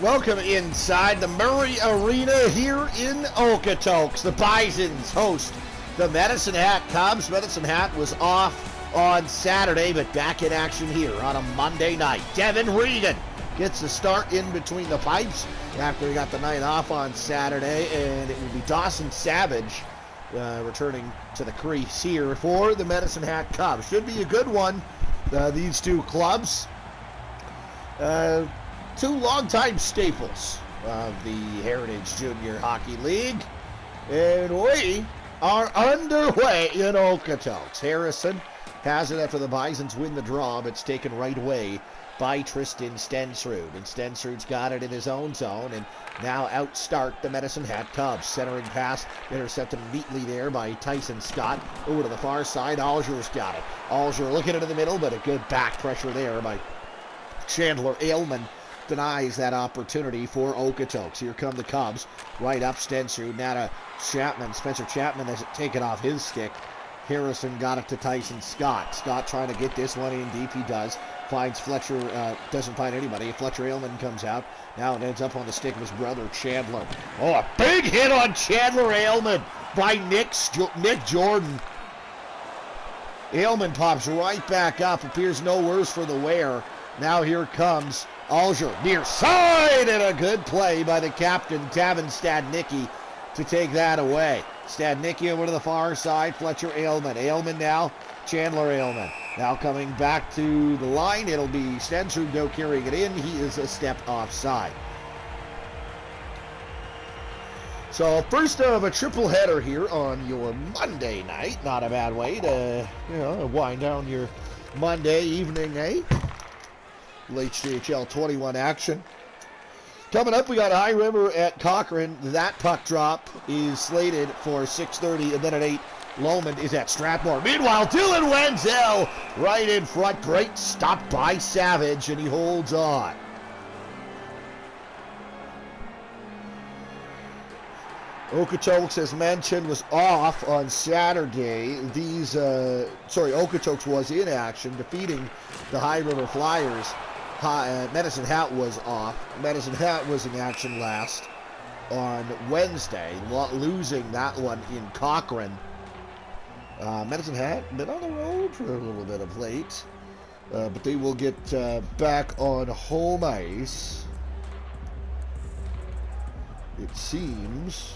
Welcome inside the Murray Arena here in Okotoks. The Bisons host the Medicine Hat Cubs. Medicine Hat was off on Saturday, but back in action here on a Monday night. Devin Regan gets the start in between the pipes after he got the night off on Saturday, and it will be Dawson Savage returning to the crease here for the Medicine Hat Cubs. Should be a good one. These two clubs, two longtime staples of the Heritage Junior Hockey League, and we are underway in Okotoks. Harrison has it after the Bisons win the draw, but it's taken right away by Tristan Stensrud. And Stensrud's got it in his own zone, and now outstart the Medicine Hat Cubs. Centering pass intercepted neatly there by Tyson Scott. Over to the far side, Alger's got it. Alger looking into the middle, but a good back pressure there by Chandler Aylman. Denies that opportunity for Okotoks. Here come the Cubs. Right up Stensrud. Now to Chapman. Spencer Chapman has it taken off his stick. Harrison got it to Tyson Scott. Scott trying to get this one in deep. He does. Finds Fletcher. Doesn't find anybody. Fletcher Aylman comes out. Now it ends up on the stick of his brother Chandler. Oh, a big hit on Chandler Aylman by Nick Jordan. Aylman pops right back up. Appears no worse for the wear. Now here comes Alger, near side, and a good play by the captain, Tavin Stadnicki, to take that away. Stadnicki over to the far side, Fletcher Aylman. Aylman now, Chandler Aylman. Now coming back to the line, it'll be Stensrud now carrying it in. He is a step offside. So first of a triple header here on your Monday night. Not a bad way to, wind down your Monday evening, eh? HJHL21 action. Coming up, we got High River at Cochrane. That puck drop is slated for 6:30, and then at 8, Lowman is at Strathmore. Meanwhile, Dylan Wenzel right in front. Great stop by Savage, and he holds on. Okotoks, as mentioned, was off on Saturday. Okotoks was in action, defeating the High River Flyers. Medicine Hat was off. Medicine Hat was in action last on Wednesday, losing that one in Cochrane. Medicine Hat been on the road for a little bit of late, but they will get back on home ice, it seems.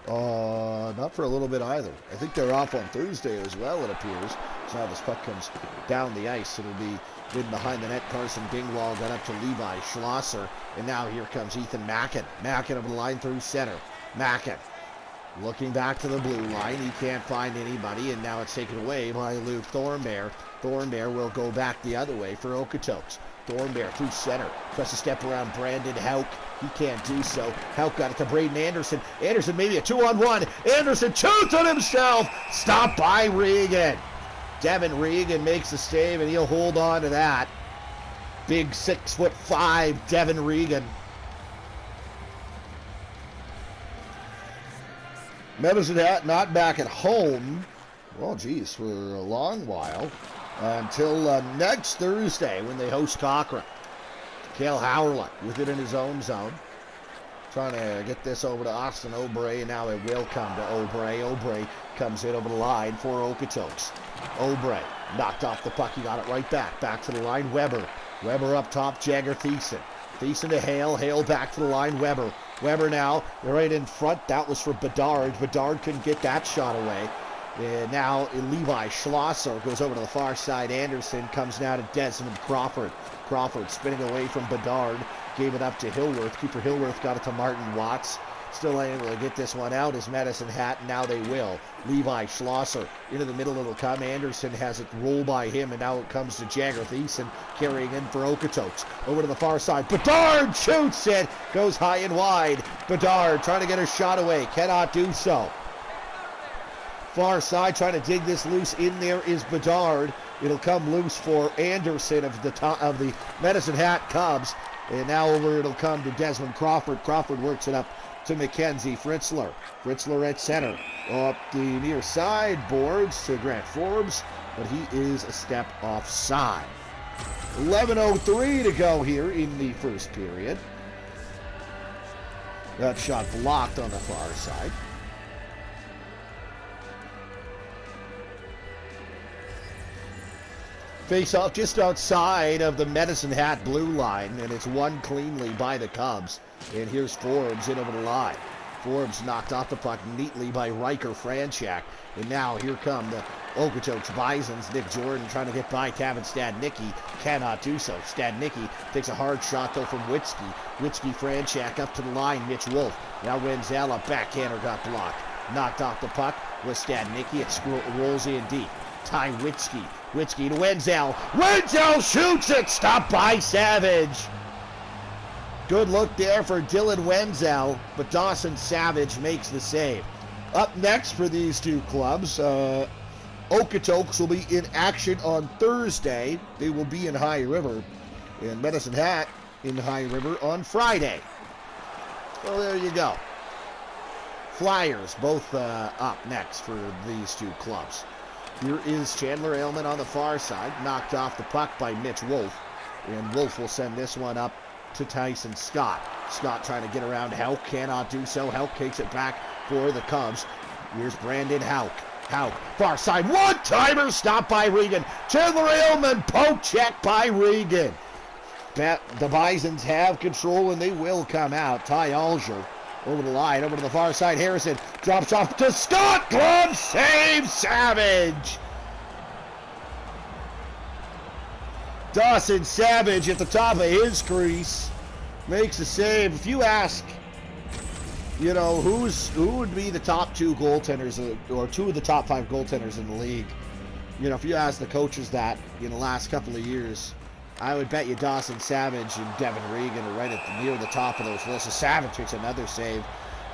Not for a little bit either. I think they're off on Thursday as well, it appears. So now this puck comes down the ice. It'll be in behind the net. Carson Dingwall got up to Levi Schlosser. And now here comes Ethan Mackin. Mackin over the line through center. Mackin looking back to the blue line. He can't find anybody. And now it's taken away by Luke Thornbear. Thornbear will go back the other way for Okotoks. Thornbear through center. Tries to step around Brandon Houck. He can't do so. Houck got it to Braden Anderson. Anderson maybe a 2-on-1. Anderson shoots on himself. Stopped by Regan. Devin Regan makes the save, and he'll hold on to that. Big 6'5" Devin Regan. Medicine Hat not back at home. Well, geez, for a long while. Until next Thursday when they host Cochrane. Cale Howerla with it in his own zone. Trying to get this over to Austin Obrey, and now it will come to Obrey. Obrey comes in over the line for Okotoks. Obrey knocked off the puck. He got it right back. Back to the line, Weber. Weber up top, Jagger Thiessen. Thiessen to Hale. Hale back to the line, Weber. Weber now right in front. That was for Bedard. Bedard couldn't get that shot away. And now Levi Schlosser goes over to the far side. Anderson comes now to Desmond Crawford. Crawford spinning away from Bedard. Gave it up to Hillworth. Cooper Hillworth got it to Martin Watts. Still able to get this one out is Medicine Hat. Now they will. Levi Schlosser into the middle. It'll come. Anderson has it roll by him, and now it comes to Jagger Thiessen carrying in for Okotoks. Over to the far side. Bedard shoots it. Goes high and wide. Bedard trying to get a shot away. Cannot do so. Far side trying to dig this loose. In there is Bedard. It'll come loose for Anderson of the Medicine Hat Cubs. And now over it'll come to Desmond Crawford. Crawford works it up to Mackenzie Fritzler. Fritzler at center. Up the near side boards to Grant Forbes, but he is a step offside. 11:03 to go here in the first period. That shot blocked on the far side. Face off just outside of the Medicine Hat blue line, and it's won cleanly by the Cubs. And here's Forbes in over the line. Forbes knocked off the puck neatly by Riker Franchak. And now here come the Okotoks Bisons. Nick Jordan trying to get by Kevin Stadnicki. Cannot do so. Stadnicki takes a hard shot though from Witzke. Witzke Franchak up to the line. Mitch Wolf. Now Renzella backhander got blocked. Knocked off the puck with Stadnicki. It rolls in deep. Ty Witzke. Witzke to Wenzel. Wenzel shoots it. Stopped by Savage. Good look there for Dylan Wenzel, but Dawson Savage makes the save. Up next for these two clubs, Okotoks will be in action on Thursday. They will be in High River, and Medicine Hat in High River on Friday. Well, there you go. Flyers both up next for these two clubs. Here is Chandler Aylman on the far side, knocked off the puck by Mitch Wolf, and Wolf will send this one up to Tyson Scott. Scott trying to get around Houck, cannot do so. Houck takes it back for the Cubs. Here's Brandon Houck. Houck, far side, one-timer, stopped by Regan. Chandler Aylman, poke check by Regan. The Bisons have control and they will come out. Ty Alger over the line, over to the far side. Harrison drops off to Scott. Glove save, Savage. Dawson Savage at the top of his crease makes a save. If you ask, you know, who would be the top two goaltenders or two of the top five goaltenders in the league, you know, if you ask the coaches that in the last couple of years, I would bet you Dawson Savage and Devin Regan are right at near the top of those lists. So Savage makes another save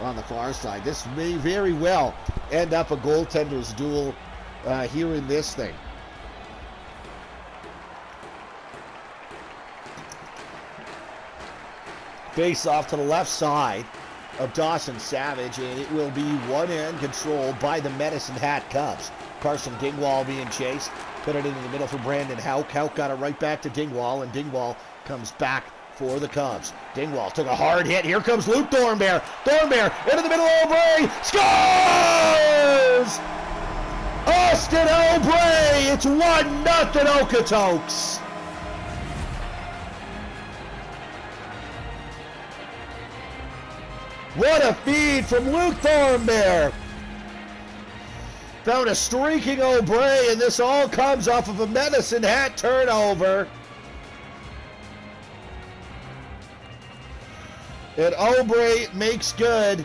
on the far side. This may very well end up a goaltenders duel here in this thing. Face off to the left side of Dawson Savage, and it will be one end controlled by the Medicine Hat Cubs. Carson Dingwall being chased. Put it into the middle for Brandon Houck. Houck got it right back to Dingwall, and Dingwall comes back for the Cubs. Dingwall took a hard hit. Here comes Luke Thornbear. Thornbear into the middle of O'Bray. Scores! Austin O'Bray! It's 1-0 Okotoks. What a feed from Luke Thornbear. Found a streaking O'Bray, and this all comes off of a Medicine Hat turnover. And O'Bray makes good.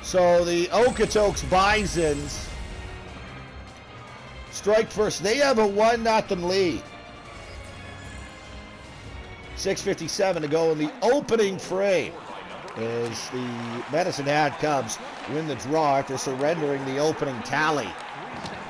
So the Okotoks Bisons strike first. They have a 1-0 lead. 6:57 to go in the opening frame as the Medicine Hat Cubs win the draw after surrendering the opening tally.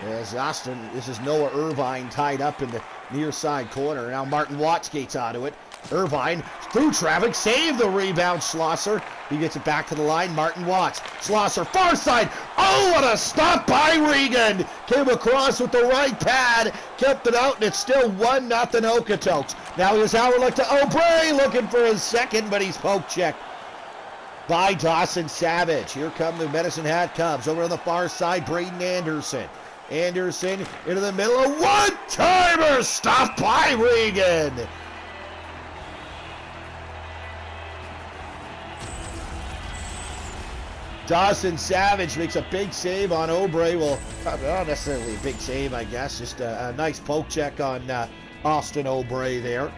As Austin, this is Noah Irvine tied up in the near side corner. Now Martin Watts skates onto it. Irvine through traffic, save the rebound. Schlosser, he gets it back to the line. Martin Watts, Schlosser, far side. Oh, what a stop by Regan! Came across with the right pad, kept it out, and it's still 1-0 Okotoks. Now here's Howard to O'Bray, looking for his second, but he's poke checked by Dawson Savage. Here come the Medicine Hat Cubs. Over on the far side, Braden Anderson. Anderson into the middle, a one-timer, stopped by Regan. Dawson Savage makes a big save on O'Bray. Well, not necessarily a big save, I guess. Just a nice poke check on Austin O'Bray there.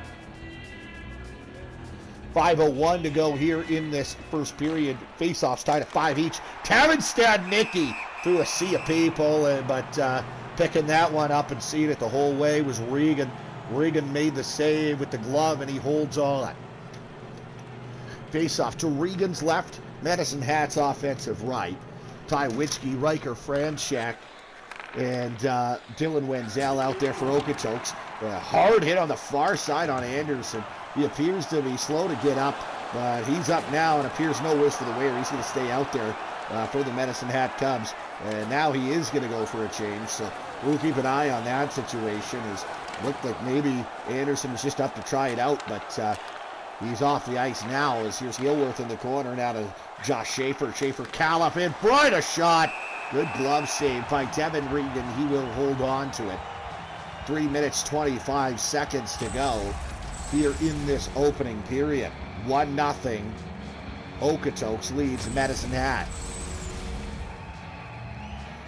5:01 to go here in this first period. Faceoffs tied at 5 each. Kevin Stadnicki through a sea of people, but picking that one up and seeing it the whole way was Regan. Regan made the save with the glove, and he holds on. Faceoff to Regan's left. Medicine Hat's offensive right. Ty Witzke, Riker Franchak, and Dylan Wenzel out there for Okotoks. A hard hit on the far side on Anderson. He appears to be slow to get up, but he's up now and appears no worse for the wear. He's going to stay out there for the Medicine Hat Cubs. And now he is going to go for a change. So we'll keep an eye on that situation. It looked like maybe Anderson was just up to try it out, but he's off the ice now as here's Gilworth in the corner now to Josh Schaefer. Schaefer Callip in front, a shot. Good glove save by Devin Regan. He will hold on to it. 3 minutes, 25 seconds to go here in this opening period. 1-0. Okotoks leads Medicine Hat.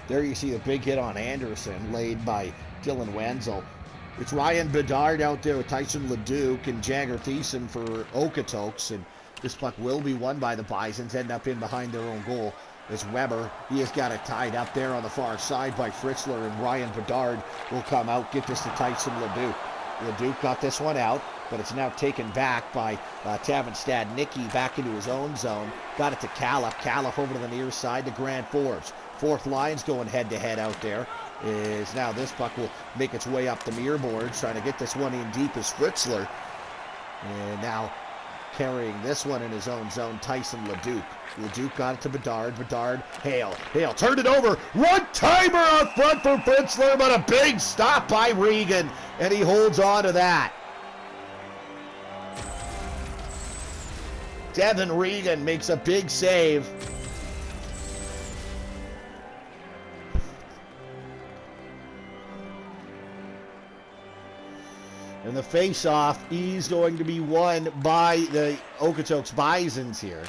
There you see the big hit on Anderson laid by Dylan Wenzel. It's Ryan Bedard out there with Tyson Leduc and Jagger Thiessen for Okotoks, and this puck will be won by the Bisons, end up in behind their own goal. As Weber, he has got it tied up there on the far side by Fritzler, and Ryan Bedard will come out, get this to Tyson Leduc. Leduc got this one out, but it's now taken back by Tavenstad. Nicky back into his own zone. Got it to Callip. Callip over to the near side to Grant Forbes. Fourth line's going head-to-head out there. Is now this puck will make its way up the near boards, trying to get this one in deep as Fritzler. And now carrying this one in his own zone, Tyson Leduc. Leduc got it to Bedard. Bedard, Hale turned it over. One-timer out front for Fritzler, but a big stop by Regan, and he holds on to that. Devin Regan makes a big save. And the face-off is going to be won by the Okotoks Bisons here.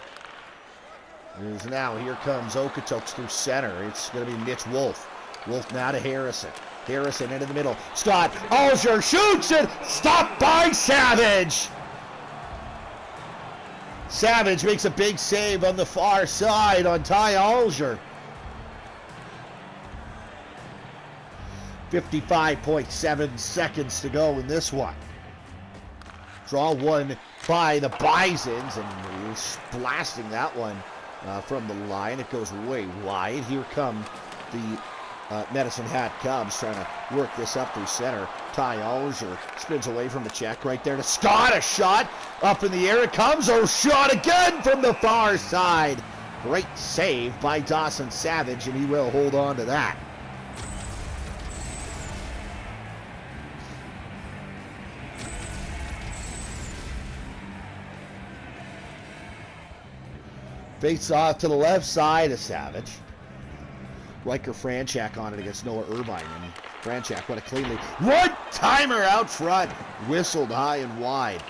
As now here comes Okotoks through center. It's going to be Mitch Wolf. Wolf now to Harrison. Harrison into the middle. Scott Alger shoots it. Stopped by Savage. Savage makes a big save on the far side on Ty Alger. 55.7 seconds to go in this one. Draw one by the Bisons, and he's blasting that one from the line. It goes way wide. Here come the Medicine Hat Cubs trying to work this up through center. Ty Alger spins away from the check right there to Scott. A shot up in the air. It comes. A shot again from the far side. Great save by Dawson Savage, and he will hold on to that. Face off to the left side of Savage. Riker Franchak on it against Noah Irvine. And Franchak, what a cleanly one-timer out front. Whistled high and wide.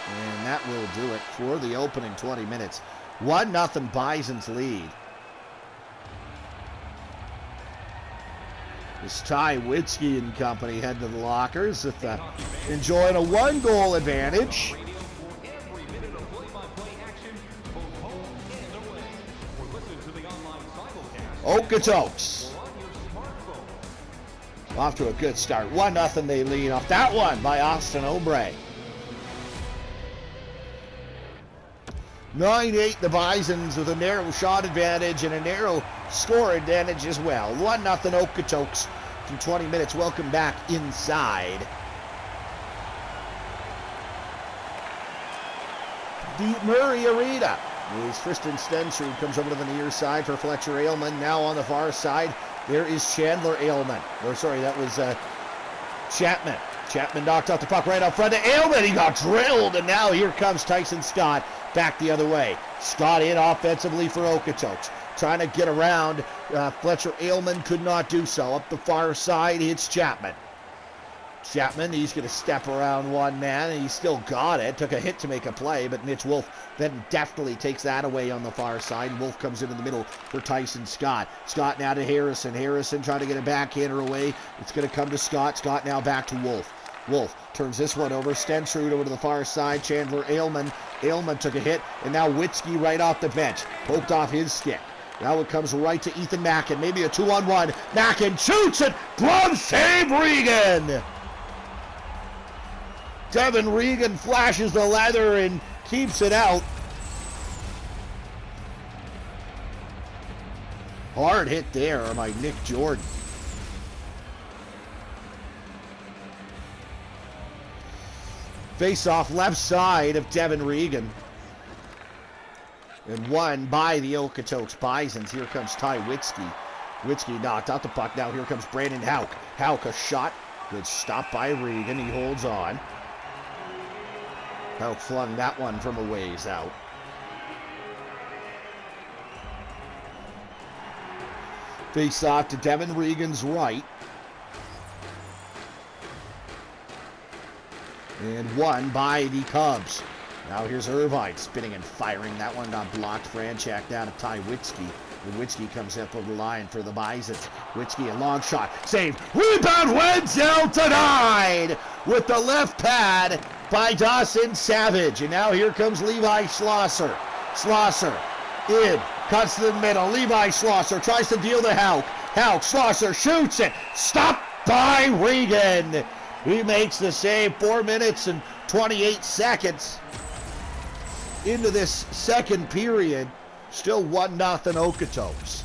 And that will do it for the opening 20 minutes. 1-0 Bisons lead. As Ty Witzke and company head to the lockers with enjoying a 1-goal advantage. Okotoks off to a good start. 1-0 they lead off that one by Austin Obrey. 9-8 the Bisons with a narrow shot advantage and a narrow score advantage as well. 1-0 Okotoks from 20 minutes. Welcome back inside the Murray Arena. Is Tristan Stensrud comes over to the near side for Fletcher Aylman. Now on the far side, there is Chandler Aylman. Or sorry, that was Chapman. Chapman knocked out the puck right up front to Aylman. He got drilled, and now here comes Tyson Scott back the other way. Scott in offensively for Okotoks. Trying to get around. Fletcher Aylman could not do so. Up the far side, it's Chapman. Chapman, he's going to step around one man, and he still got it. Took a hit to make a play, but Mitch Wolf then deftly takes that away on the far side. Wolf comes into the middle for Tyson Scott. Scott now to Harrison. Harrison trying to get a backhander away. It's going to come to Scott. Scott now back to Wolf. Wolf turns this one over. Stensrud over to the far side. Chandler Aylman. Aylman took a hit, and now Witzke right off the bench. Poked off his stick. Now it comes right to Ethan Mackin. Maybe a 2-on-1. Mackin shoots it. Glove save Regan. Devin Regan flashes the leather and keeps it out. Hard hit there by Nick Jordan. Face off left side of Devin Regan. And won by the Okotoks Bisons. Here comes Ty Witzke. Witzke knocked out the puck. Now here comes Brandon Houck. Houck, a shot. Good stop by Regan. He holds on. Houck flung that one from a ways out. Face off to Devin Regan's right. And won by the Cubs. Now here's Irvine spinning and firing. That one got blocked. Franchak down to Ty Witzke. And Witzke comes up over the line for the Bisons. Witzke, a long shot. Saved. Rebound. Wenzel denied with the left pad by Dawson Savage. And now here comes Levi Schlosser. Schlosser in. Cuts to the middle. Levi Schlosser tries to deal to Houck. Houck. Schlosser shoots it. Stopped by Regan. He makes the save. 4 minutes and 28 seconds into this second period. Still 1-0 Okotoks.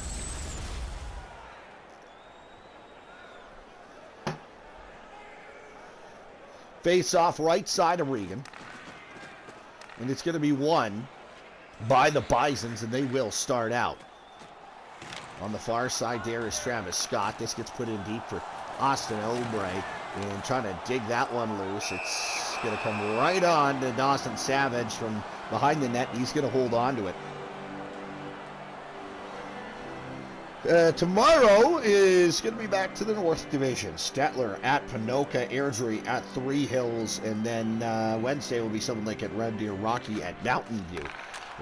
Face off right side of Regan. And it's going to be won by the Bisons, and they will start out. On the far side there is Travis Scott. This gets put in deep for Austin Obrey. And trying to dig that one loose. It's going to come right on to Dawson Savage from behind the net. He's going to hold on to it. Tomorrow is going to be back to the North Division. Stettler at Ponoka, Airdrie at Three Hills, and then Wednesday will be something like at Red Deer Rocky at Mountain View.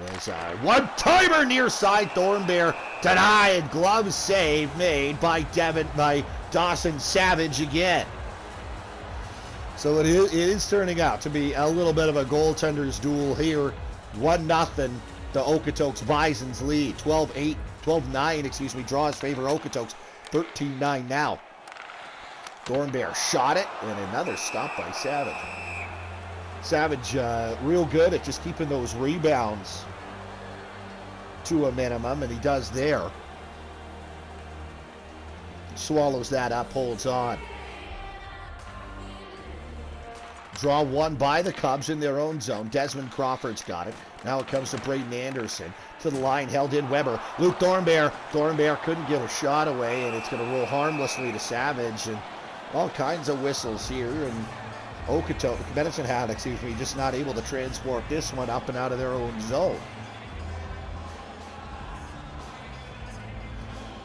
There's a one-timer near side. Thornbear denied. Glove save made by Dawson Savage again. So it is turning out to be a little bit of a goaltender's duel here. 1-0 the Okotoks Bisons lead. 12-9, draws favor Okotoks. 13-9 now. Thornbear shot it, and another stop by Savage. Savage real good at just keeping those rebounds to a minimum, and he does there. Swallows that up, holds on. Draw one by the Cubs in their own zone. Desmond Crawford's got it. Now it comes to Braden Anderson. To the line, held in Weber. Luke Thornbear. Thornbear couldn't get a shot away, and it's going to roll harmlessly to Savage. And all kinds of whistles here. And Okotoks, Medicine Hat, just not able to transport this one up and out of their own zone.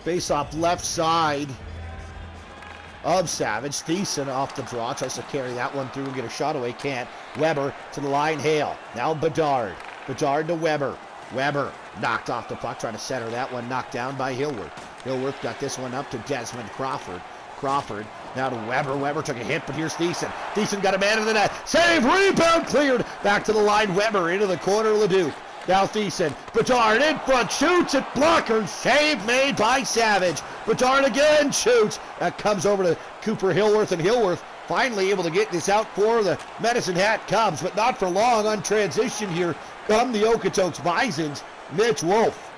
Face off left side of Savage. Thiessen off the draw. Tries to carry that one through and get a shot away. Can't. Weber to the line. Hale. Now Bedard. Bedard to Weber. Weber knocked off the puck. Trying to center that one. Knocked down by Hillworth. Hillworth got this one up to Desmond Crawford. Crawford now to Weber. Weber took a hit, but here's Thiessen. Thiessen got a man in the net. Save. Rebound cleared. Back to the line. Weber into the corner. Leduc. Now Thiessen. Bedard in front. Shoots it. Blocker. Save made by Savage. Bedard again shoots. That comes over to Cooper Hillworth, and Hillworth finally able to get this out for the Medicine Hat Cubs, but not for long on transition here. Come the Okotoks Bisons. Mitch Wolf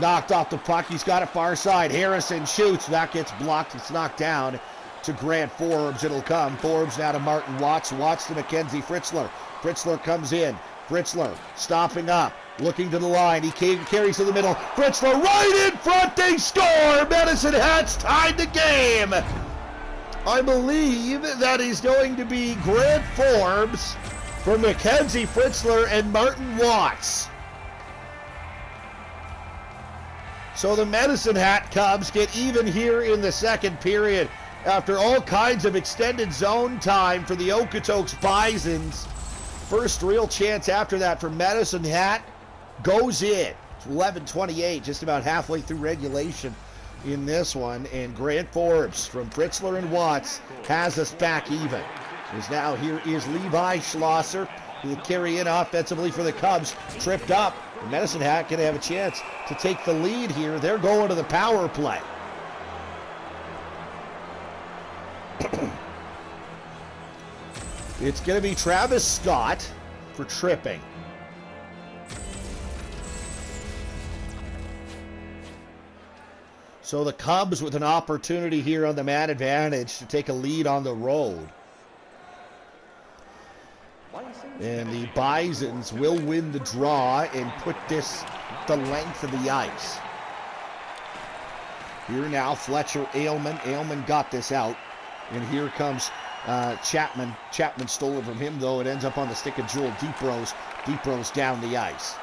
knocked off the puck. He's got it far side. Harrison shoots. That gets blocked. It's knocked down to Grant Forbes. It'll come. Forbes now to Martin Watts. Watts to Mackenzie Fritzler. Fritzler comes in. Fritzler stopping up. Looking to the line. He carries to the middle. Fritzler right in front. They score. Medicine Hats tied the game. I believe that is going to be Grant Forbes for Mackenzie Fritzler and Martin Watts. So the Medicine Hat Cubs get even here in the second period after all kinds of extended zone time for the Okotoks Bisons. First real chance after that for Medicine Hat goes in. It's 11:28, just about halfway through regulation in this one, and Grant Forbes from Fritzler and Watts has us back even. Now here is Levi Schlosser, who will carry in offensively for the Cubs. Tripped up. The Medicine Hat going to have a chance to take the lead here. They're going to the power play. It's going to be Travis Scott for tripping. So the Cubs with an opportunity here on the man advantage to take a lead on the road. And the Bisons will win the draw and put this the length of the ice. Here now, Fletcher, Aylman. Aylman got this out. And here comes Chapman. Chapman stole it from him, though. It ends up on the stick of Joel Deeprose. Deeprose down the ice.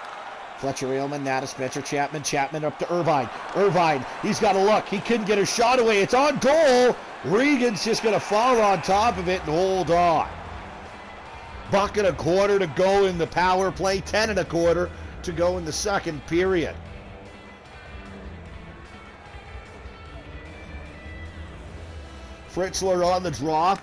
Fletcher, Aylman, Nada, Spencer, Chapman. Chapman up to Irvine. Irvine, he's got a look. He couldn't get a shot away. It's on goal. Regan's just going to fall on top of it and hold on. Buck and a quarter to go in the power play. 10 and a quarter to go in the second period. Fritzler on the draw.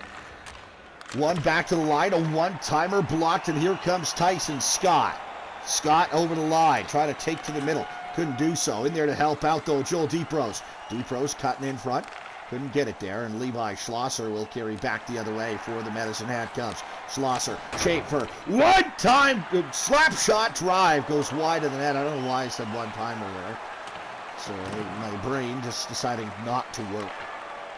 One back to the line. A one-timer blocked, and here comes Tyson Scott. Scott over the line, trying to take to the middle. Couldn't do so. In there to help out, though, Joel Deeprose. Deeprose cutting in front. Couldn't get it there, and Levi Schlosser will carry back the other way for the Medicine Hat Cubs. Schlosser, Schaefer, one-time slap shot drive goes wide of the net. I don't know why I said one-timer there. So my brain just deciding not to work.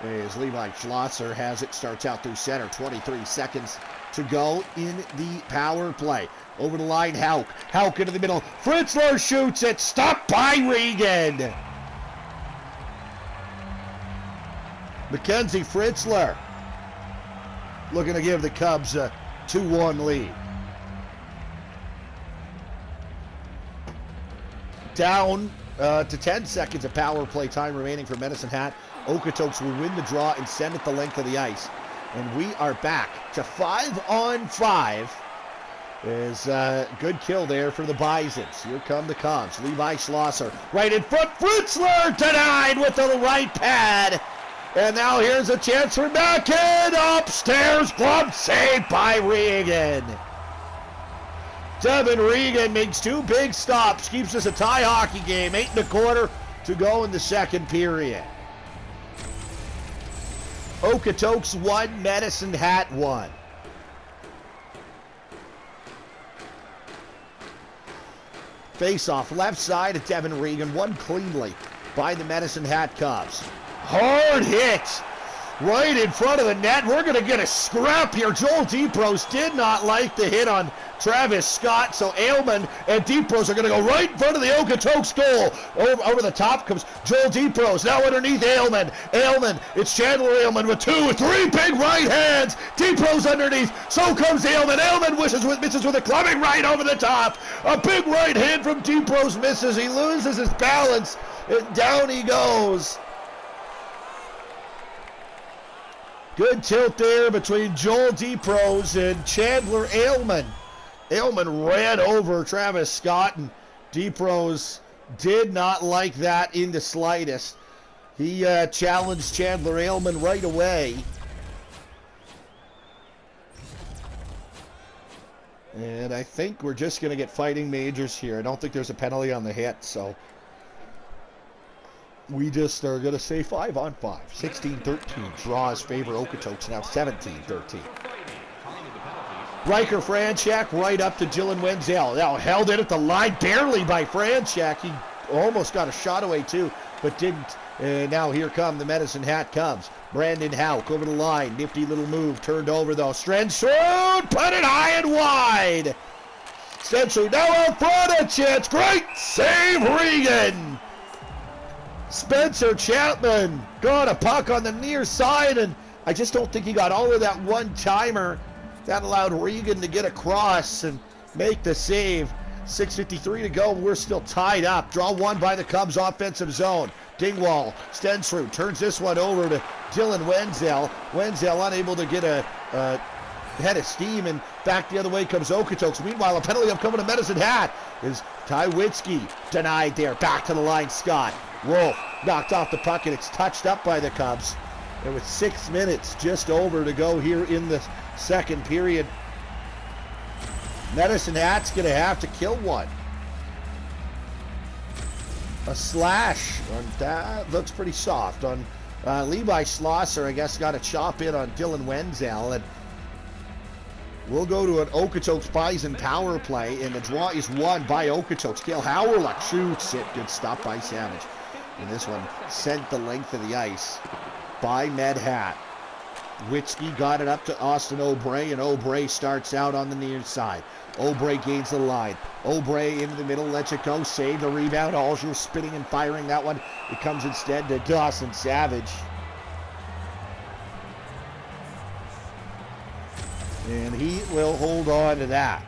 As Levi Schlosser has it, starts out through center. 23 seconds to go in the power play. Over the line, Houck. Houck into the middle. Fritzler shoots it. Stopped by Regan. Mackenzie Fritzler looking to give the Cubs a 2-1 lead. Down to 10 seconds of power play time remaining for Medicine Hat. Okotoks will win the draw and send it the length of the ice. And we are back to 5-on-5. Is a good kill there for the Bisons. Here come the Cubs. Levi Schlosser right in front. Fritzler denied with the right pad. And now here's a chance for Mackin. Upstairs, glove saved by Regan. Devin Regan makes two big stops. Keeps us a tie hockey game. 8 and a quarter to go in the second period. Okotoks 1, Medicine Hat 1. Face-off left side of Devin Regan, won cleanly by the Medicine Hat Cubs. Hard hit right in front of the net. We're going to get a scrap here. Joel Deeprose did not like the hit on Travis Scott, so Aylman and Deeprose are going to go right in front of the Okotoks goal. Over the top comes Joel Deeprose, now underneath Aylman. Aylman, it's Chandler Aylman with 2-3 big right hands. Deeprose underneath, so comes Aylman. Aylman misses with a clubbing right over the top. A big right hand from Deeprose misses. He loses his balance, and down he goes. Good tilt there between Joel Deeprose and Chandler Aylman. Aylman ran over Travis Scott, and Deeprose did not like that in the slightest. He challenged Chandler Aylman right away. And I think we're just going to get fighting majors here. I don't think there's a penalty on the hit, so we just are going to say 5-on-5. 16-13. Draws favor Okotoks now 17-13. Riker Franchak right up to Dylan Wenzel. Now held it at the line barely by Franchak. He almost got a shot away too, but didn't. And now here come the Medicine Hat Cubs. Brandon Houck over the line. Nifty little move. Turned over though. Strensrud put it high and wide. Strensrud now out front. A chance. Great save, Regan. Spencer Chapman got a puck on the near side, and I just don't think he got all of that one-timer. That allowed Regan to get across and make the save. 6:53 to go, and we're still tied up. Draw one by the Cubs offensive zone. Dingwall, Stensrud turns this one over to Dylan Wenzel. Wenzel unable to get a head of steam, and back the other way comes Okotoks. Meanwhile, a penalty upcoming to Medicine Hat is Tywitzki denied there. Back to the line, Scott. Wolf knocked off the puck, and it's touched up by the Cubs. And with 6 minutes just over to go here in the second period, Medicine Hat's going to have to kill one. A slash on that looks pretty soft on Levi Schlosser. I guess got a chop in on Dylan Wenzel, and we'll go to an Okotoks Bison power play, and the draw is won by Okotoks. Cale Howerluck shoots it. Good stop by Savage. And this one sent the length of the ice by Med Hat. Witzke got it up to Austin Obrey, and Obrey starts out on the near side. Obrey gains the line. Obrey into the middle, lets it go, save the rebound. Alger spinning and firing that one. It comes instead to Dawson Savage. And he will hold on to that.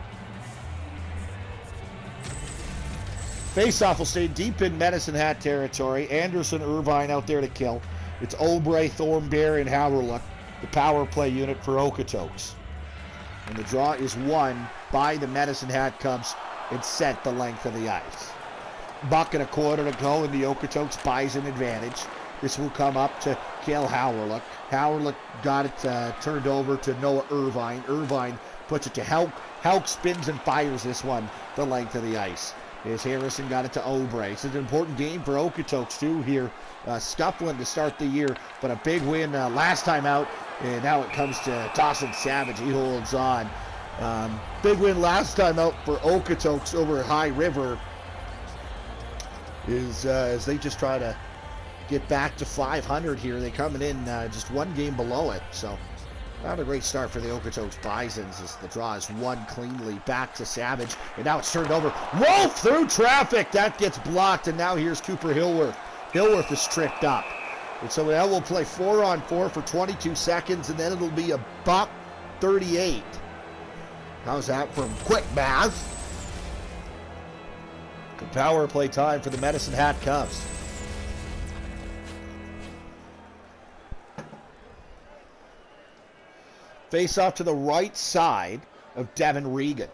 Faceoff will stay deep in Medicine Hat territory. Anderson, Irvine out there to kill. It's Obrey, Thornberry, and Howlerluck, the power play unit for Okotoks. And the draw is won by the Medicine Hat Cubs and set the length of the ice. Buck and a quarter to go, and the Okotoks Bison advantage. This will come up to Cale Howlerluck. Howlerluck got it turned over to Noah Irvine. Irvine puts it to Hauk. Hauk spins and fires this one the length of the ice. As Harrison got it to Obrey. It's an important game for Okotoks too here. Scuffling to start the year, but a big win last time out. And now it comes to Dawson Savage. He holds on. Big win last time out for Okotoks over at High River is as they just try to get back to 500 here. They're coming in just one game below it. So not a great start for the Okotoks Bisons as the draw is won cleanly back to Savage. And now it's turned over. Wolf through traffic. That gets blocked. And now here's Cooper Hillworth. Hillworth is tripped up. And so now we'll play 4-on-4 for 22 seconds. And then it'll be a buck 38. How's that from quick math? Good power play time for the Medicine Hat Cubs. Face off to the right side of Devin Regan.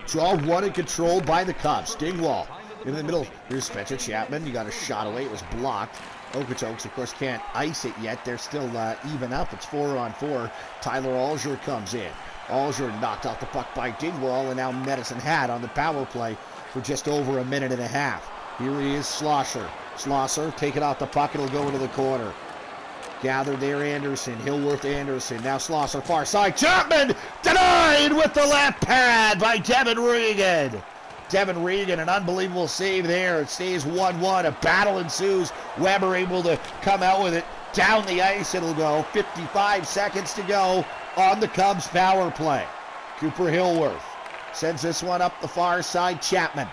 Draw one and controlled by the Cubs. Dingwall in the middle. Here's Spencer Chapman. You got a shot away. It was blocked. Okotoks, of course, can't ice it yet. They're still even up. It's 4-on-4. Tyler Alger comes in. Alger knocked off the puck by Dingwall, and now Medicine Hat on the power play for just over a minute and a half. Here he is, Schlosser. Schlosser taking out the puck. It'll go into the corner. Gathered there, Anderson. Hillworth, Anderson. Now Schlosser, far side. Chapman denied with the left pad by Devin Regan. Devin Regan, an unbelievable save there. It stays 1-1. A battle ensues. Weber able to come out with it down the ice. It'll go 55 seconds to go on the Cubs power play. Cooper Hillworth sends this one up the far side. Chapman.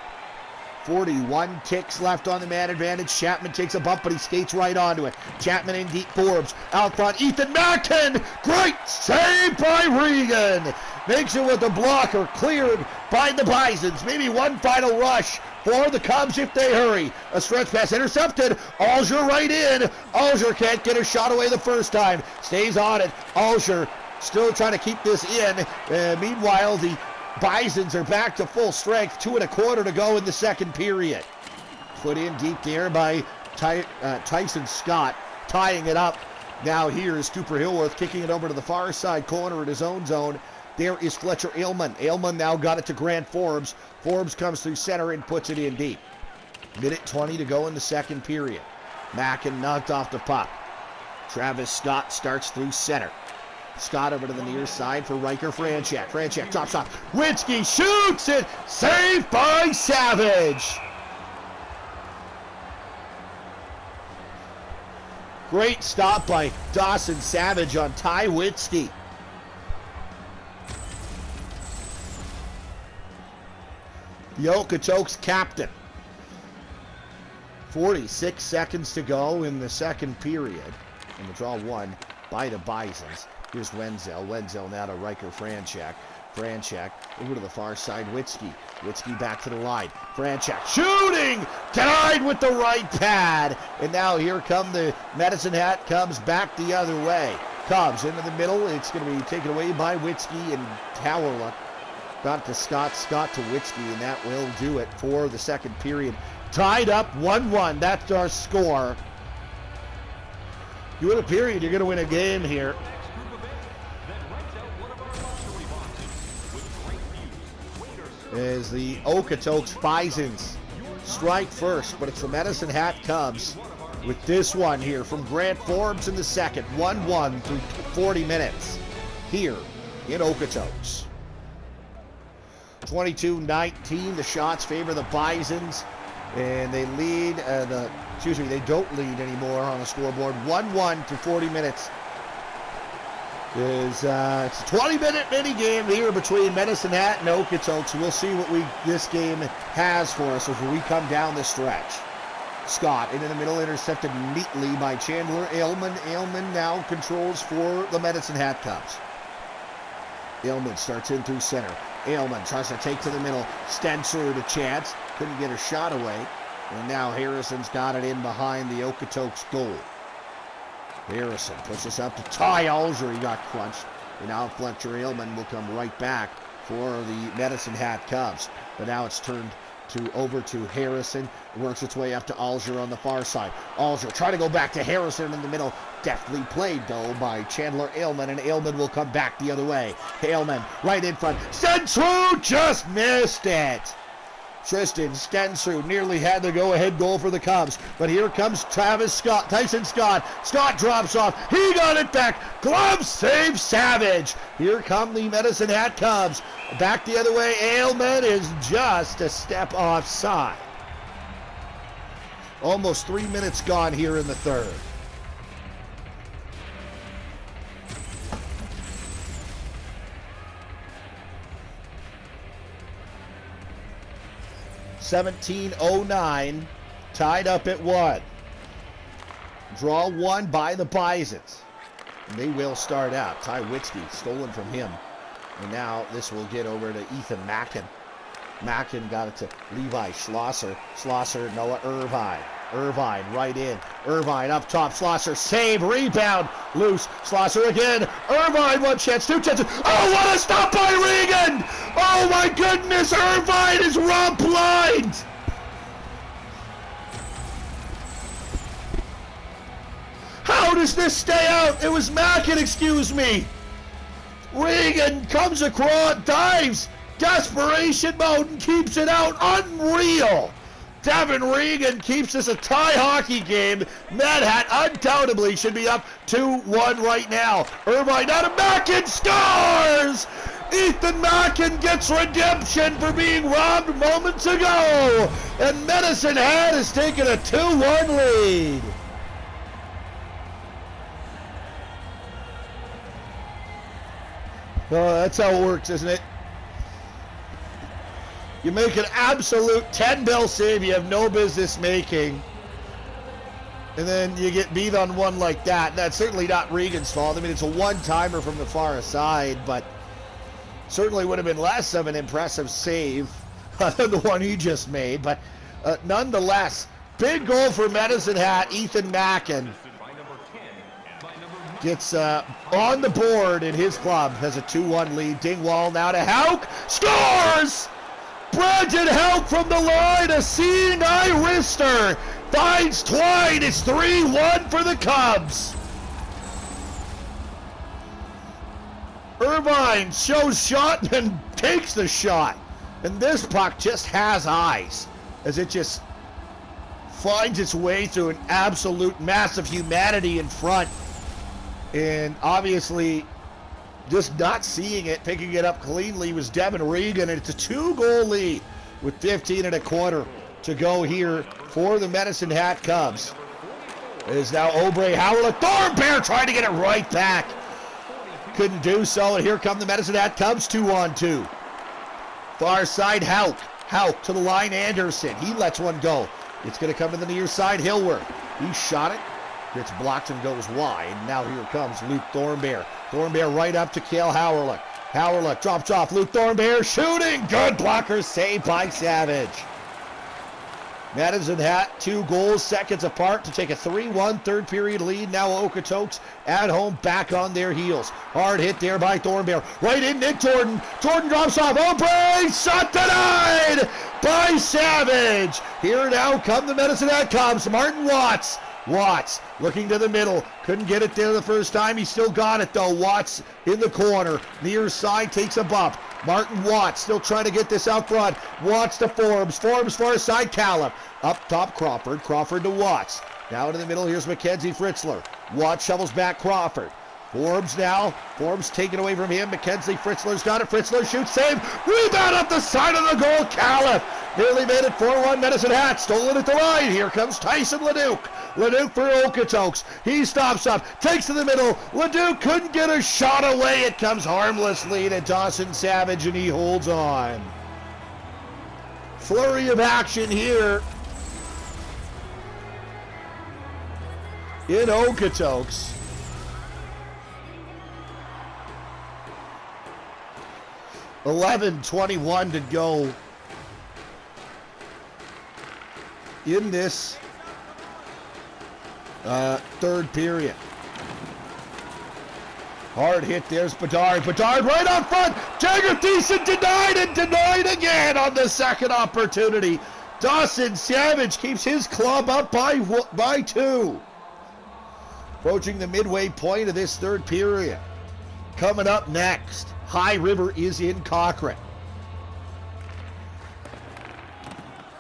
41 ticks left on the man advantage. Chapman takes a bump, but he skates right onto it. Chapman in deep. Forbes out front. Ethan Mackin. Great save by Regan. Makes it with the blocker. Cleared by the Bisons. Maybe one final rush for the Cubs if they hurry. A stretch pass intercepted. Alger right in. Alger can't get a shot away the first time. Stays on it. Alger still trying to keep this in. Meanwhile, the Bisons are back to full strength. 2.25 to go in the second period. Put in deep there by Tyson Scott, tying it up. Now here's Cooper Hillworth kicking it over to the far side corner in his own zone. There is Fletcher Aylman. Aylman now got it to Grant Forbes. Forbes comes through center and puts it in deep. Minute 20 to go in the second period. Mackin knocked off the puck. Travis Scott starts through center. Scott over to the near side for Riker Franchak. Franchak drops off. Witzke shoots it. Saved by Savage. Great stop by Dawson Savage on Ty Witzke. The Okotoks captain. 46 seconds to go in the second period. And the draw won by the Bisons. Here's Wenzel. Wenzel now to Riker Franchak. Franchak over to the far side. Witzke. Witzke back to the line. Franchak shooting! Denied with the right pad. And now here come the Medicine Hat Cubs back the other way. Cubs into the middle. It's going to be taken away by Witzke and Howlerluck. Got to Scott. Scott to Witzke. And that will do it for the second period. Tied up 1-1. That's our score. You win a period, you're going to win a game here. As the Okotoks Bisons strike first, but it's the Medicine Hat Cubs with this one here from Grant Forbes in the second. 1-1 through 40 minutes here in Okotoks. 22-19, the shots favor the Bisons, and they lead the They don't lead anymore on the scoreboard. 1-1 to 40 minutes. It's a 20-minute mini game here between Medicine Hat and Okotoks. We'll see what this game has for us as we come down the stretch. Scott into the middle, intercepted neatly by Chandler Aylman. Aylman now controls for the Medicine Hat Cubs. Aylman starts in through center. Aylman tries to take to the middle. Stenser to Chance. Couldn't get a shot away. And now Harrison's got it in behind the Okotoks goal. Harrison pushes up to Ty Alger. He got crunched. And now Fletcher Aylman will come right back for the Medicine Hat Cubs. But now it's turned over to Harrison. Works its way up to Alger on the far side. Alger trying to go back to Harrison in the middle. Deftly played, though, by Chandler Aylman, and Aylman will come back the other way. Aylman right in front. Stenser just missed it. Tristan Stenser nearly had the go-ahead goal for the Cubs, but here comes Tyson Scott. Scott drops off. He got it back. Glove save Savage. Here come the Medicine Hat Cubs. Back the other way. Aylman is just a step offside. Almost 3 minutes gone here in the third. .1709, tied up at 1. Draw 1 by the Bisons. And they will start out. Ty Witzke stolen from him. And now this will get over to Ethan Mackin. Mackin got it to Levi Schlosser. Schlosser, Noah Irvine. Irvine right in. Irvine up top. Schlosser save. Rebound. Loose. Schlosser again. Irvine 1 chance. 2 chances. Oh, what a stop by Regan! Oh my goodness! Irvine is robbed blind! How does this stay out? It was Mackin, excuse me. Regan comes across, dives. Desperation mode and keeps it out. Unreal. Devin Regan keeps this a tie hockey game. Mad Hat undoubtedly should be up 2-1 right now. Irvine out of Mackin scores! Ethan Mackin gets redemption for being robbed moments ago. And Medicine Hat has taken a 2-1 lead. Oh, that's how it works, isn't it? You make an absolute 10-bell save you have no business making. And then you get beat on one like that. That's certainly not Regan's fault. I mean, it's a one-timer from the far side, but certainly would have been less of an impressive save than the one he just made. But nonetheless, big goal for Medicine Hat. Ethan Mackin gets on the board in his club, has a 2-1 lead. Dingwall now to Hauk. Scores! Brandon Hauk from the line, a seeing eye wrister, finds Twine. It's 3-1 for the Cubs. Irvine shows shot and takes the shot. And this puck just has eyes as it just finds its way through an absolute mass of humanity in front. And obviously, just not seeing it, picking it up cleanly was Devin Regan, and it's a 2-goal lead with 15 and a quarter to go here for the Medicine Hat Cubs. It is now Aubrey Howell. Thornbear trying to get it right back. Couldn't do so, and here come the Medicine Hat Cubs 2-on-2. Far side, Hauk. Hauk to the line, Anderson. He lets one go. It's going to come to the near side, Hillworth. He shot it. Gets blocked and goes wide. Now here comes Luke Thornbear. Thornbear right up to Cale Howerlick. Howerlick drops off. Luke Thornbear shooting. Good blocker saved by Savage. Medicine Hat 2 goals, seconds apart to take a 3-1 third period lead. Now Okotoks at home back on their heels. Hard hit there by Thornbear. Right in Nick Jordan. Jordan drops off. Aubrey shot denied by Savage. Here now come the Medicine Hat Cubs. Martin Watts. Watts looking to the middle. Couldn't get it there the first time. He still got it though. Watts in the corner. Near side takes a bump. Martin Watts still trying to get this out front. Watts to Forbes. Forbes far side Callum. Up top Crawford. Crawford to Watts. Now in the middle here's Mackenzie Fritzler. Watts shovels back Crawford. Forbes now. Forbes taken away from him. Mackenzie Fritzler's got it. Fritzler shoots, save. Rebound up the side of the goal. Callum. Nearly made it 4-1 Medicine Hat. Stolen at the line. Here comes Tyson Leduc. Leduc for Okotoks. He stops up. Takes to the middle. Leduc couldn't get a shot away. It comes harmlessly to Dawson Savage, and he holds on. Flurry of action here in Okotoks. 11:21 to go in this third period. Hard hit, there's Bedard. Bedard right up front. Jagger Thiessen denied and denied again on the second opportunity. Dawson Savage keeps his club up by 2. Approaching the midway point of this third period. Coming up next, High River is in Cochrane.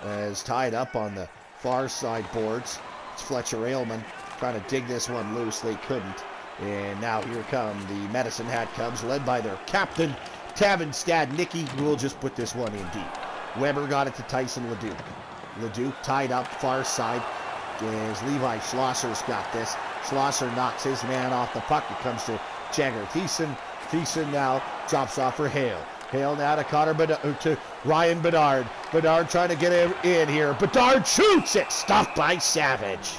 As tied up on the far side boards, it's Fletcher Aylman trying to dig this one loose. They couldn't. And now here come the Medicine Hat Cubs, led by their captain, Tavin Stadnicki, who will just put this one in deep. Weber got it to Tyson Leduc. Leduc tied up far side as Levi Schlosser's got this. Schlosser knocks his man off the puck. It comes to Jagger Thiessen. Thiessen now drops off for Hale. Hale now to Ryan Bedard. Bedard trying to get him in here. Bedard shoots it. Stopped by Savage.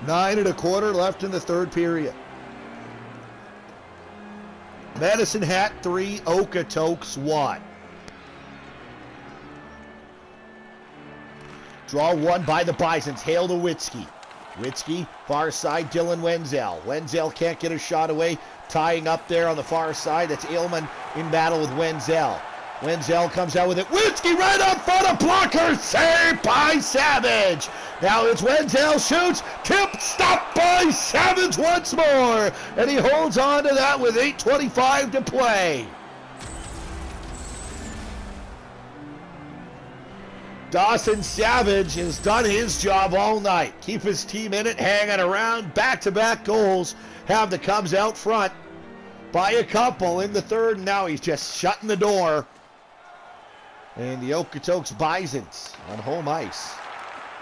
9 1/4 left in the third period. Medicine Hat 3, Okotoks 1. Draw one by the Bisons. Hale to Witzke. Witzke, far side, Dylan Wenzel. Wenzel can't get a shot away. Tying up there on the far side. That's Aylman in battle with Wenzel. Wenzel comes out with it. Witzke right up front, a blocker. Saved by Savage. Now it's Wenzel shoots. Tipped, stopped by Savage once more. And he holds on to that with 8:25 to play. Dawson Savage has done his job all night. Keep his team in it, hanging around. Back-to-back goals have the Cubs out front by a couple in the third. And now he's just shutting the door. And the Okotoks Bisons on home ice.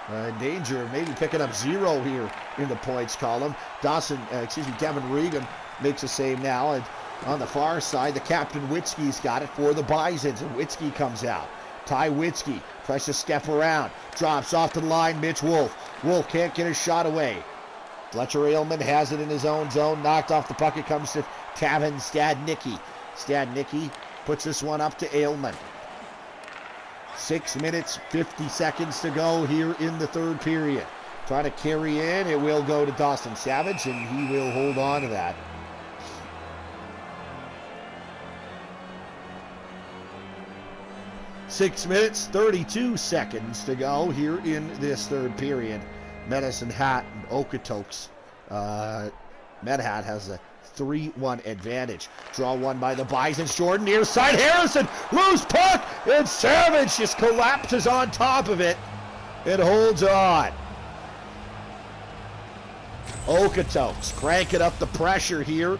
In danger of maybe picking up 0 here in the points column. Devin Regan makes a save now. And on the far side, the captain Witzke's got it for the Bisons. And Witzke comes out. Ty Witzke tries to step around. Drops off to the line, Mitch Wolf. Wolf can't get his shot away. Fletcher Aylman has it in his own zone. Knocked off the puck. It comes to Tavin Stadnicki. Stadnicki puts this one up to Aylman. 6 minutes, 50 seconds to go here in the third period. Trying to carry in. It will go to Dawson Savage, and he will hold on to that. Six minutes, 32 seconds to go here in this third period. Medicine Hat and Okotoks. Med Hat has a 3-1 advantage. Draw one by the Bisons. Jordan near side. Harrison, loose puck, and Savage just collapses on top of it. It holds on. Okotoks cranking up the pressure here.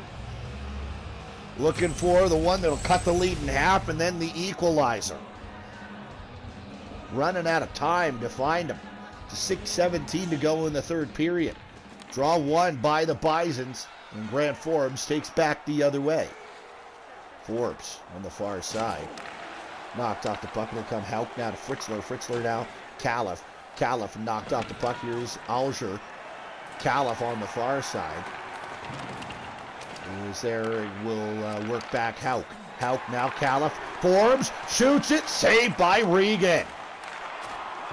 Looking for the one that'll cut the lead in half and then the equalizer. Running out of time to find him. 6:17 to go in the third period. Draw one by the Bisons, and Grant Forbes takes back the other way. Forbes on the far side. Knocked off the puck. It'll come Hauk now to Fritzler. Fritzler now. Califf. Califf knocked off the puck. Here's Alger. Califf on the far side. Is there, will work back Hauk. Hauk now Califf. Forbes shoots it. Saved by Regan.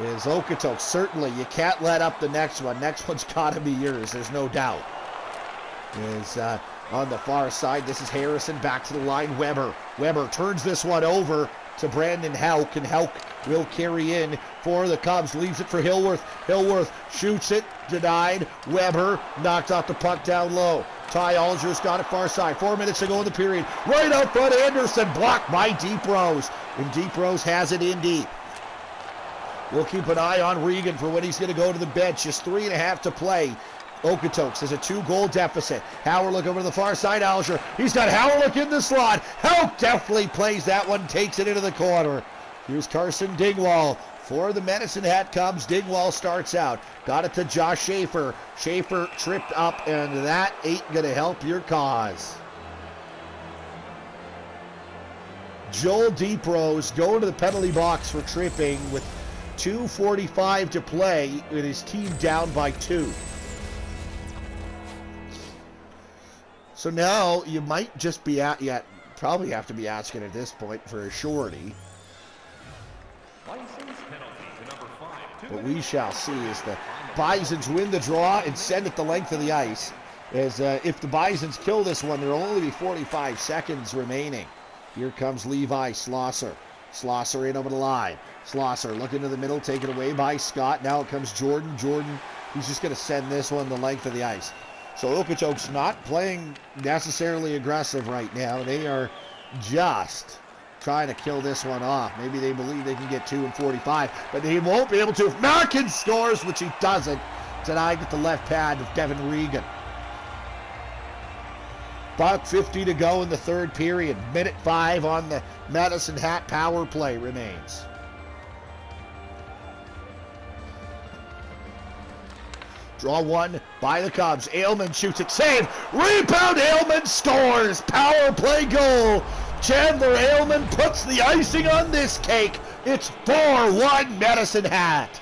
Is Okotoks. Certainly, you can't let up the next one. Next one's got to be yours. There's no doubt. Is on the far side. This is Harrison. Back to the line. Weber. Weber turns this one over to Brandon Hauk, and Hauk will carry in for the Cubs. Leaves it for Hillworth. Hillworth shoots it. Denied. Weber knocked off the puck down low. Ty Alger's got it far side. 4 minutes to go in the period. Right out front, Anderson blocked by Deep Rose. And Deep Rose has it in deep. We'll keep an eye on Regan for when he's going to go to the bench. Just 3.5 to play. Okotoks has a 2-goal deficit. Howerlook over to the far side. Alger. He's got Howerlook in the slot. How deftly plays that one. Takes it into the corner. Here's Carson Dingwall for the Medicine Hat Cubs. Dingwall starts out. Got it to Josh Schaefer. Schaefer tripped up, and that ain't going to help your cause. Joel Deeprose going to the penalty box for tripping with 2:45 to play with his team down by 2. So now you might just be probably have to be asking at this point for a shorty. What we shall see is the Bisons win the draw and send it the length of the ice. As if the Bisons kill this one, there will only be 45 seconds remaining. Here comes Levi Schlosser. Schlosser in over the line. Schlosser looking to the middle, taken away by Scott. Now it comes Jordan. Jordan, he's just going to send this one the length of the ice. So Okotoks not playing necessarily aggressive right now. They are just trying to kill this one off. Maybe they believe they can get 2 in 45, but they won't be able to if Malkin scores, which he doesn't. Denied with the left pad of Devin Regan. About 50 to go in the third period. Minute 5 on the Medicine Hat power play remains. Draw 1 by the Cubs. Aylman shoots it. Save. Rebound. Aylman scores. Power play goal. Chandler Aylman puts the icing on this cake. It's 4-1 Medicine Hat.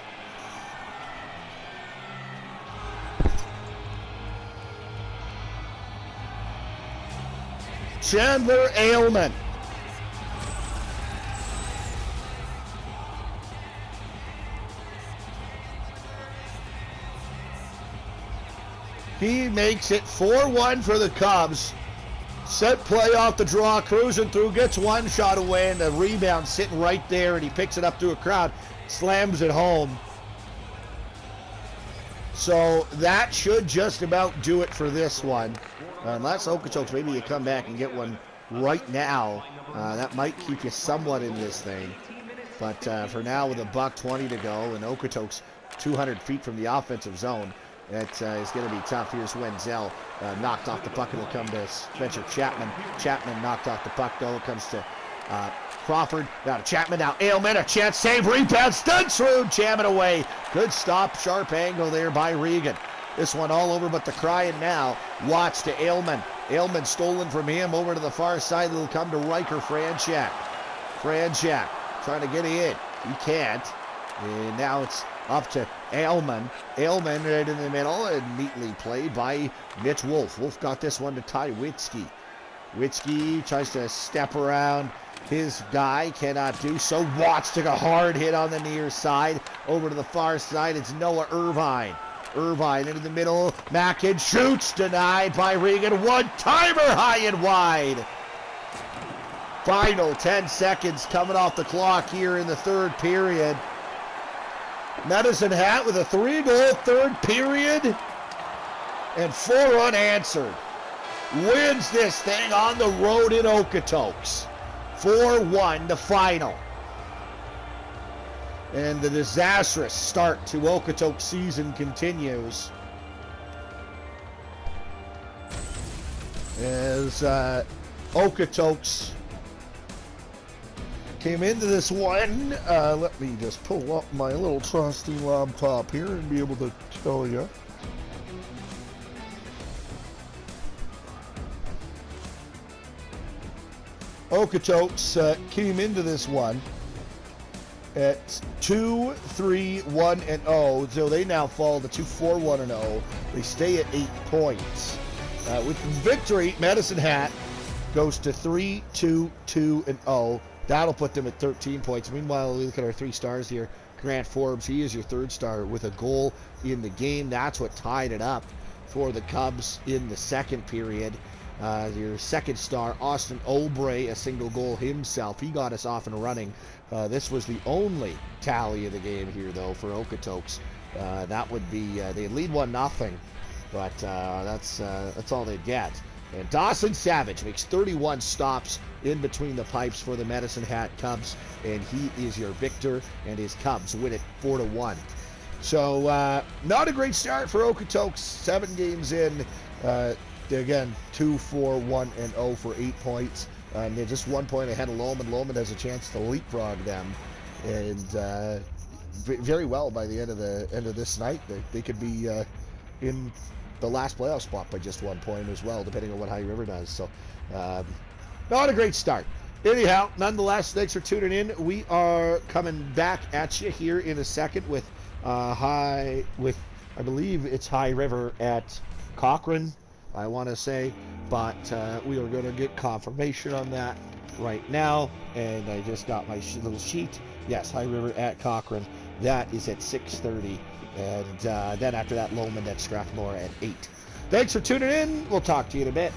Chandler Aylman. He makes it 4-1 for the Cubs. Set play off the draw, cruising through, gets one shot away, and the rebound sitting right there, and he picks it up through a crowd, slams it home. So that should just about do it for this one. Unless Okotoks, maybe you come back and get one right now. That might keep you somewhat in this thing. But for now, with $1:20 to go, and Okotoks 200 feet from the offensive zone, it is going to be tough. Here's Wenzel. Knocked off the puck. It'll come to Spencer Chapman. Chapman knocked off the puck, though. It comes to Crawford. Now to Chapman. Now Aylman. A chance. Save. Rebound. Stunsrud. Jamming away. Good stop. Sharp angle there by Regan. This one all over but the crying now. Watts to Aylman. Aylman stolen from him over to the far side. It'll come to Riker Franchak. Franchak trying to get in. He can't. And now it's up to Aylman. Aylman right in the middle and neatly played by Mitch Wolf. Wolf got this one to Ty Witzke. Witzke tries to step around his guy. Cannot do so. Watts took a hard hit on the near side. Over to the far side. It's Noah Irvine. Irvine into the middle. Mackin shoots. Denied by Regan. One-timer high and wide. Final 10 seconds coming off the clock here in the third period. Medicine Hat with a 3-goal third period and 4 unanswered. Wins this thing on the road in Okotoks. 4-1 the final. And the disastrous start to Okotoks season continues. As Okotoks came into this one, let me just pull up my little trusty laptop here and be able to tell you. Okotoks came into this one at 2-3-1-0, so they now fall to 2-4-1-0. They stay at 8 points. With victory, Medicine Hat goes to 3-2-2-0. That'll put them at 13 points. Meanwhile, we look at our 3 stars here. Grant Forbes, he is your 3rd star with a goal in the game. That's what tied it up for the Cubs in the second period. Your 2nd star, Austin Obrey, a single goal himself. He got us off and running. This was the only tally of the game here, though, for Okotoks. That would be, they lead 1-0, but that's all they get. And Dawson Savage makes 31 stops in between the pipes for the Medicine Hat Cubs, and he is your victor, and his Cubs win it 4-1. So not a great start for Okotoks. 7 games in. Again, 2-4-1-0 for 8 points. And they're just 1 point ahead of Lowman. Lowman has a chance to leapfrog them. And very well by the end of this night. They could be in the last playoff spot by just 1 point as well, depending on what High River does. So not a great start. Anyhow, nonetheless, thanks for tuning in. We are coming back at you here in a second with I believe it's High River at Cochrane, I want to say, but we are going to get confirmation on that right now. And I just got my little sheet. Yes, High River at Cochrane. That is at 6:30, and then after that, Lowman at Strathmore at 8. Thanks for tuning in. We'll talk to you in a bit.